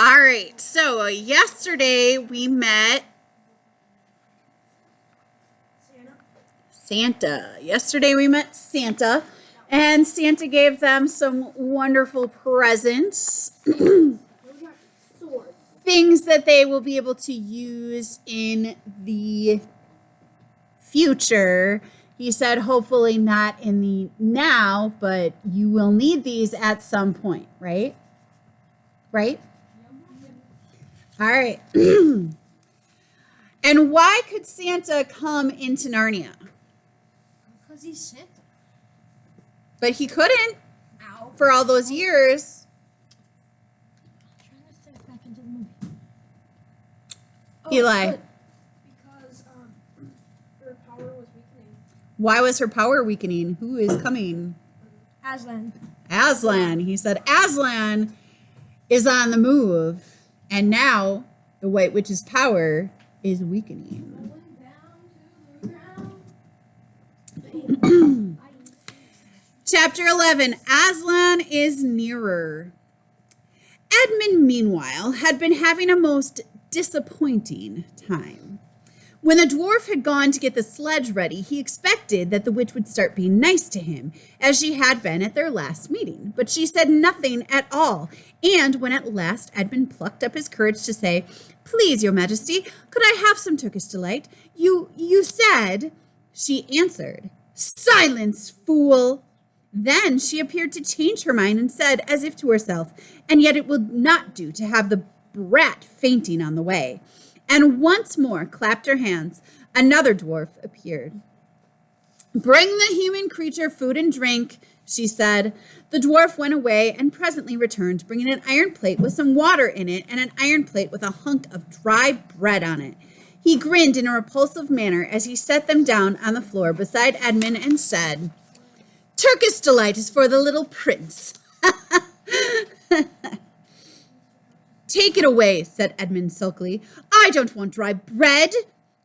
All right, so yesterday we met Santa. And Santa gave them some wonderful presents, things that they will be able to use in the future. He said, hopefully not in the now, but you will need these at some point, right? Right? All right. And why could Santa come into Narnia? Because he's Santa. But he couldn't for all those years. I'm trying to think back into the movie. Eli. Because her power was weakening. Why was her power weakening? Who is coming? Aslan. Aslan. He said Aslan is on the move. And now the White Witch's power is weakening. Chapter 11, Aslan is nearer. Edmund, meanwhile, had been having a most disappointing time. When the dwarf had gone to get the sledge ready, he expected that the witch would start being nice to him, as she had been at their last meeting. But she said nothing at all, and when at last Edmund plucked up his courage to say, "Please, your majesty, could I have some Turkish delight? You said," she answered, "Silence, fool!" Then she appeared to change her mind and said, as if to herself, "And yet it will not do to have the brat fainting on the way," and once more clapped her hands. Another dwarf appeared. "Bring the human creature food and drink," she said. The dwarf went away and presently returned, bringing an iron plate with some water in it and an iron plate with a hunk of dry bread on it. He grinned in a repulsive manner as he set them down on the floor beside Edmund and said, "Turkish delight is for the little prince." "Take it away," said Edmund sulkily. "I don't want dry bread."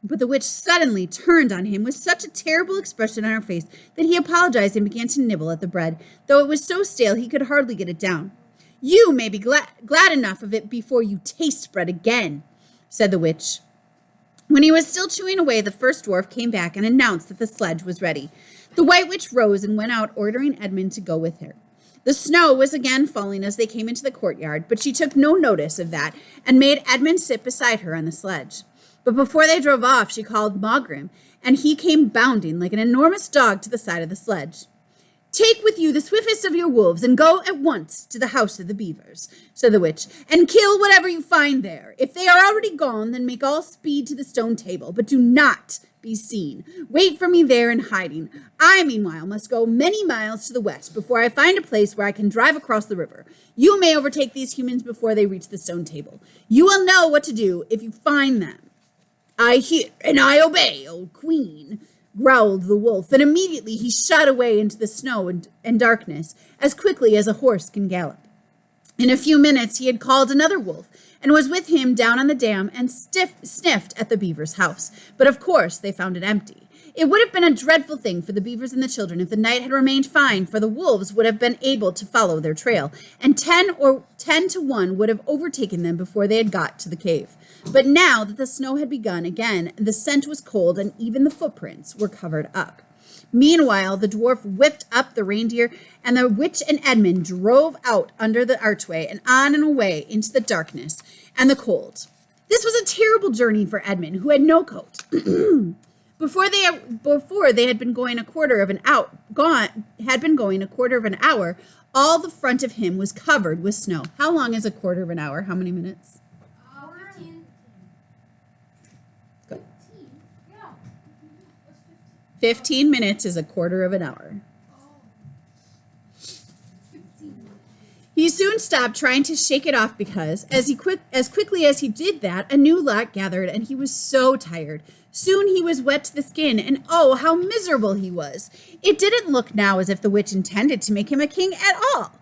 But the witch suddenly turned on him with such a terrible expression on her face that he apologized and began to nibble at the bread, though it was so stale he could hardly get it down. "You may be glad enough of it before you taste bread again," said the witch. When he was still chewing away, the first dwarf came back and announced that the sledge was ready. The White Witch rose and went out, ordering Edmund to go with her. The snow was again falling as they came into the courtyard, but she took no notice of that and made Edmund sit beside her on the sledge. But before they drove off, she called Mogrim, and he came bounding like an enormous dog to the side of the sledge. "Take with you the swiftest of your wolves and go at once to the house of the beavers," said the witch, "and kill whatever you find there. If they are already gone, then make all speed to the stone table, but do not be seen. Wait for me there in hiding. I, meanwhile, must go many miles to the west before I find a place where I can drive across the river. You may overtake these humans before they reach the stone table. You will know what to do if you find them." "I hear and I obey, old queen," growled the wolf, and immediately he shot away into the snow and darkness as quickly as a horse can gallop. In a few minutes he had called another wolf and was with him down on the dam and sniffed at the beaver's house, but of course they found it empty. It would have been a dreadful thing for the beavers and the children if the night had remained fine, for the wolves would have been able to follow their trail, and 10 to 1 would have overtaken them before they had got to the cave. But now that the snow had begun again, the scent was cold, and even the footprints were covered up. Meanwhile, the dwarf whipped up the reindeer, and the witch and Edmund drove out under the archway and on and away into the darkness and the cold. This was a terrible journey for Edmund, who had no coat. Before they had been going a quarter of an hour, all the front of him was covered with snow. How long is a quarter of an hour? How many minutes? 15 minutes is a quarter of an hour. He soon stopped trying to shake it off because, as quickly as he did that, a new lot gathered, and he was so tired. Soon he was wet to the skin, and oh, how miserable he was. It didn't look now as if the witch intended to make him a king at all.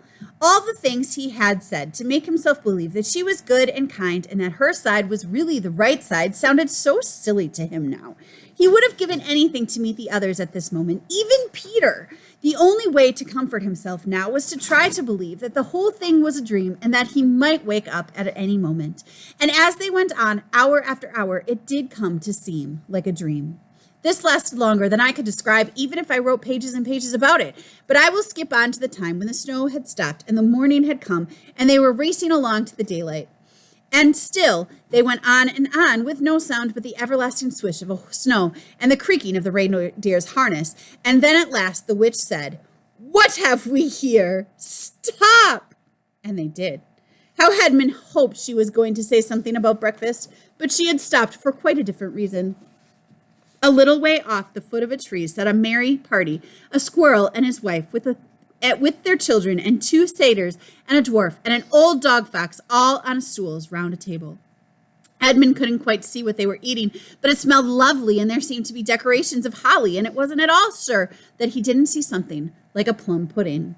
All the things he had said to make himself believe that she was good and kind and that her side was really the right side sounded so silly to him now. He would have given anything to meet the others at this moment, even Peter. The only way to comfort himself now was to try to believe that the whole thing was a dream and that he might wake up at any moment. And as they went on, hour after hour, it did come to seem like a dream. This lasted longer than I could describe, even if I wrote pages and pages about it. But I will skip on to the time when the snow had stopped and the morning had come and they were racing along to the daylight. And still they went on and on with no sound but the everlasting swish of snow and the creaking of the reindeer's harness. And then at last the witch said, "What have we here? Stop!" And they did. How Edmund hoped she was going to say something about breakfast, but she had stopped for quite a different reason. A little way off the foot of a tree sat a merry party, a squirrel and his wife with their children and 2 satyrs and a dwarf and an old dog fox, all on stools round a table. Edmund couldn't quite see what they were eating, but it smelled lovely and there seemed to be decorations of holly, and it wasn't at all sure that he didn't see something like a plum pudding.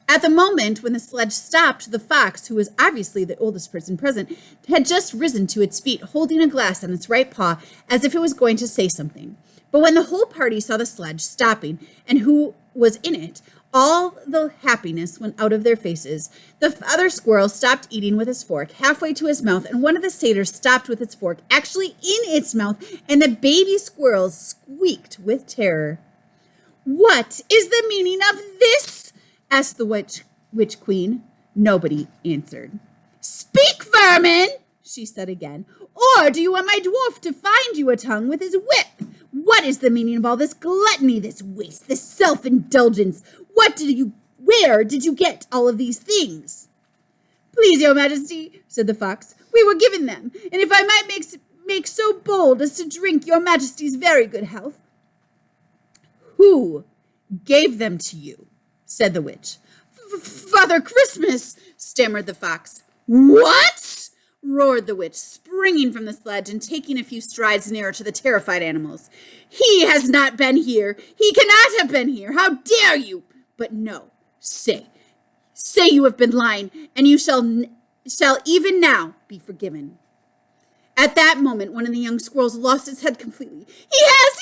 At the moment when the sledge stopped, the fox, who was obviously the oldest person present, had just risen to its feet, holding a glass on its right paw as if it was going to say something. But when the whole party saw the sledge stopping and who was in it, all the happiness went out of their faces. The other squirrel stopped eating with his fork halfway to his mouth, and one of the satyrs stopped with its fork actually in its mouth, and the baby squirrels squeaked with terror. "What is the meaning of this?" asked the witch queen. Nobody answered. "Speak, vermin," she said again, "or do you want my dwarf to find you a tongue with his whip? What is the meaning of all this gluttony, this waste, this self-indulgence? Where did you get all of these things?" "Please, your majesty," said the fox, "we were given them, and if I might make so bold as to drink your majesty's very good health." "Who gave them to you?" said the witch. "Father Christmas," stammered the fox. "What?" roared the witch, springing from the sledge and taking a few strides nearer to the terrified animals. "He has not been here. He cannot have been here. How dare you? But no, say you have been lying, and you shall even now be forgiven." At that moment, one of the young squirrels lost its head completely. He has,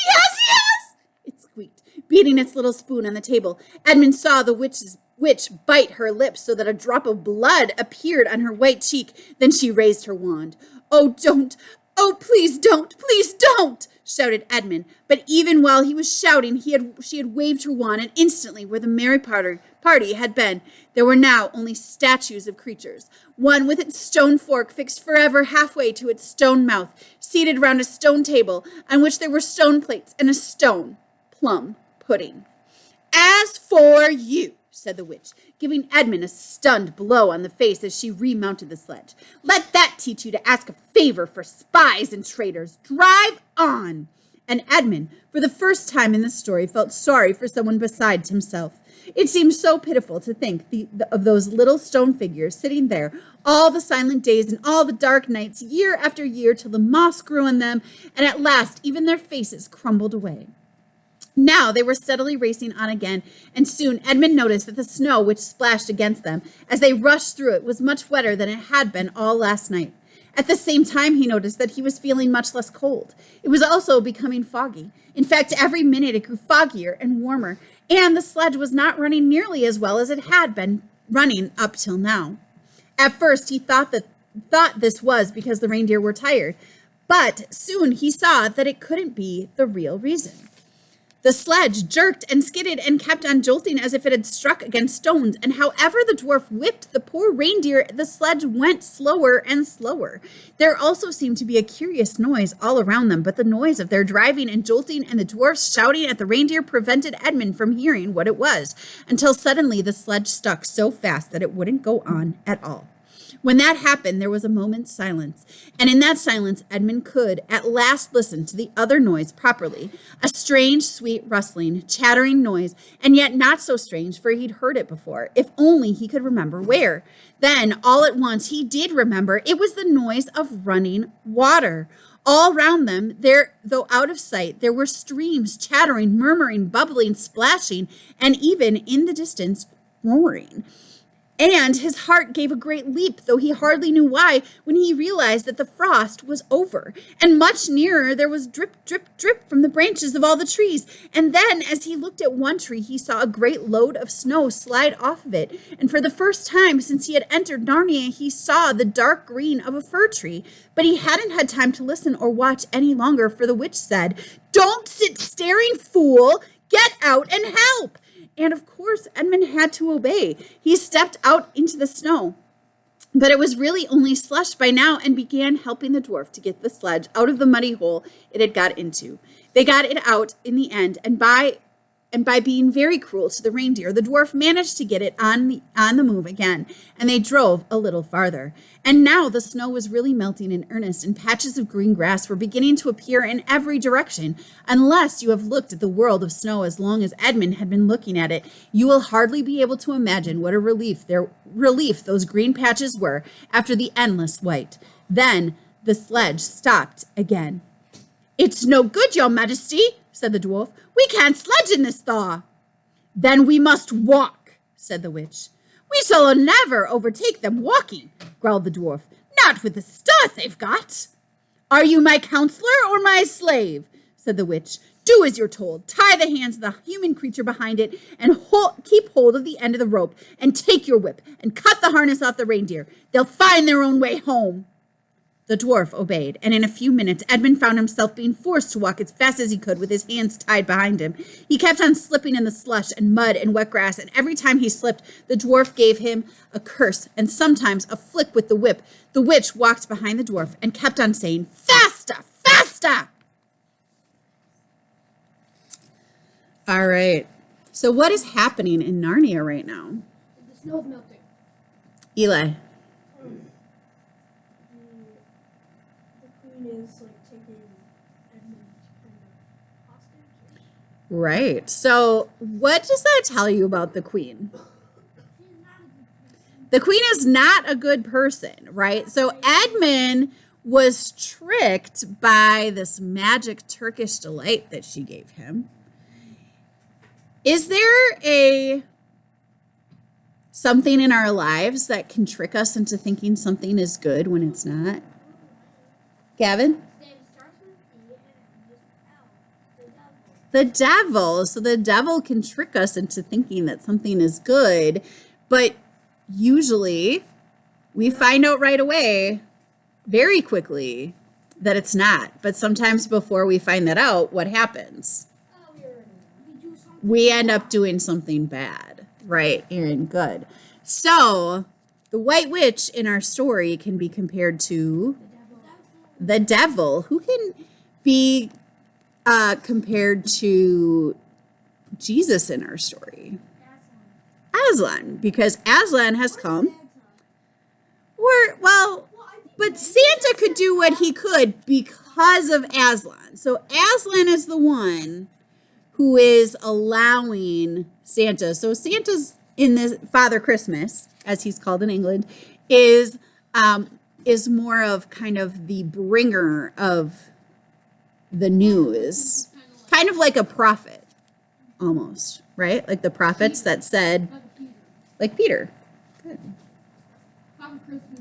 it squeaked, beating its little spoon on the table. Edmund saw the witch bite her lips so that a drop of blood appeared on her white cheek. Then she raised her wand. "Oh, don't! Oh, please don't! Please don't!" shouted Edmund. But even while he was shouting, she had waved her wand, and instantly, where the merry party had been, there were now only statues of creatures. One with its stone fork fixed forever halfway to its stone mouth, seated round a stone table on which there were stone plates and a stone plum pudding. "As for you," said the witch, giving Edmund a stunned blow on the face as she remounted the sledge, "let that teach you to ask a favor for spies and traitors. Drive on!" And Edmund, for the first time in the story, felt sorry for someone besides himself. It seemed so pitiful to think of those little stone figures sitting there all the silent days and all the dark nights, year after year, till the moss grew on them, and at last even their faces crumbled away. Now they were steadily racing on again, and soon Edmund noticed that the snow which splashed against them as they rushed through it was much wetter than it had been all last night. At the same time, he noticed that he was feeling much less cold. It was also becoming foggy. In fact, every minute it grew foggier and warmer, and the sledge was not running nearly as well as it had been running up till now. At first, he thought this was because the reindeer were tired, but soon he saw that it couldn't be the real reason. The sledge jerked and skidded and kept on jolting as if it had struck against stones, and however the dwarf whipped the poor reindeer, the sledge went slower and slower. There also seemed to be a curious noise all around them, but the noise of their driving and jolting and the dwarfs shouting at the reindeer prevented Edmund from hearing what it was, until suddenly the sledge stuck so fast that it wouldn't go on at all. When that happened, there was a moment's silence, and in that silence, Edmund could at last listen to the other noise properly, a strange, sweet, rustling, chattering noise, and yet not so strange, for he'd heard it before, if only he could remember where. Then, all at once, he did remember. It was the noise of running water. All round them, though out of sight, there were streams chattering, murmuring, bubbling, splashing, and even in the distance, roaring. And his heart gave a great leap, though he hardly knew why, when he realized that the frost was over. And much nearer there was drip, drip, drip from the branches of all the trees. And then, as he looked at one tree, he saw a great load of snow slide off of it. And for the first time since he had entered Narnia, he saw the dark green of a fir tree. But he hadn't had time to listen or watch any longer, for the witch said, "Don't sit staring, fool! Get out and help!" And of course, Edmund had to obey. He stepped out into the snow, but it was really only slush by now, and began helping the dwarf to get the sledge out of the muddy hole it had got into. They got it out in the end, and by being very cruel to the reindeer, the dwarf managed to get it on the move again, and they drove a little farther. And now the snow was really melting in earnest, and patches of green grass were beginning to appear in every direction. Unless you have looked at the world of snow as long as Edmund had been looking at it, you will hardly be able to imagine what a relief those green patches were after the endless white. Then the sledge stopped again. "It's no good, your majesty," said the dwarf. "We can't sledge in this thaw." "Then we must walk," said the witch. "We shall never overtake them walking," growled the dwarf. "Not with the stuff they've got." "Are you my counselor or my slave?" said the witch. "Do as you're told. Tie the hands of the human creature behind it, and keep hold of the end of the rope, and take your whip and cut the harness off the reindeer. They'll find their own way home." The dwarf obeyed, and in a few minutes Edmund found himself being forced to walk as fast as he could with his hands tied behind him. He kept on slipping in the slush and mud and wet grass, and every time he slipped, the dwarf gave him a curse and sometimes a flick with the whip. The witch walked behind the dwarf and kept on saying, "Faster, faster!" All right. So what is happening in Narnia right now? The snow's melting. Eli. The queen is like taking Edmund kind of hostage. Right. So what does that tell you about the queen? The queen is not a good person, right? So Edmund was tricked by this magic Turkish delight that she gave him. Is there something in our lives that can trick us into thinking something is good when it's not? Gavin? The devil. So the devil can trick us into thinking that something is good, but usually we find out right away, very quickly, that it's not. But sometimes before we find that out, what happens? We end up doing something bad, right? And good. So the white witch in our story can be compared to the devil, who can be compared to Jesus in our story. Aslan, because Aslan has come. But Santa could do what he could because of Aslan. So Aslan is the one who is allowing Santa. So Santa's in the Father Christmas, as he's called in England, is more of kind of the bringer of the news, kind of like a prophet, almost, right? Like the prophets that said, like Peter. Good. Father Christmas.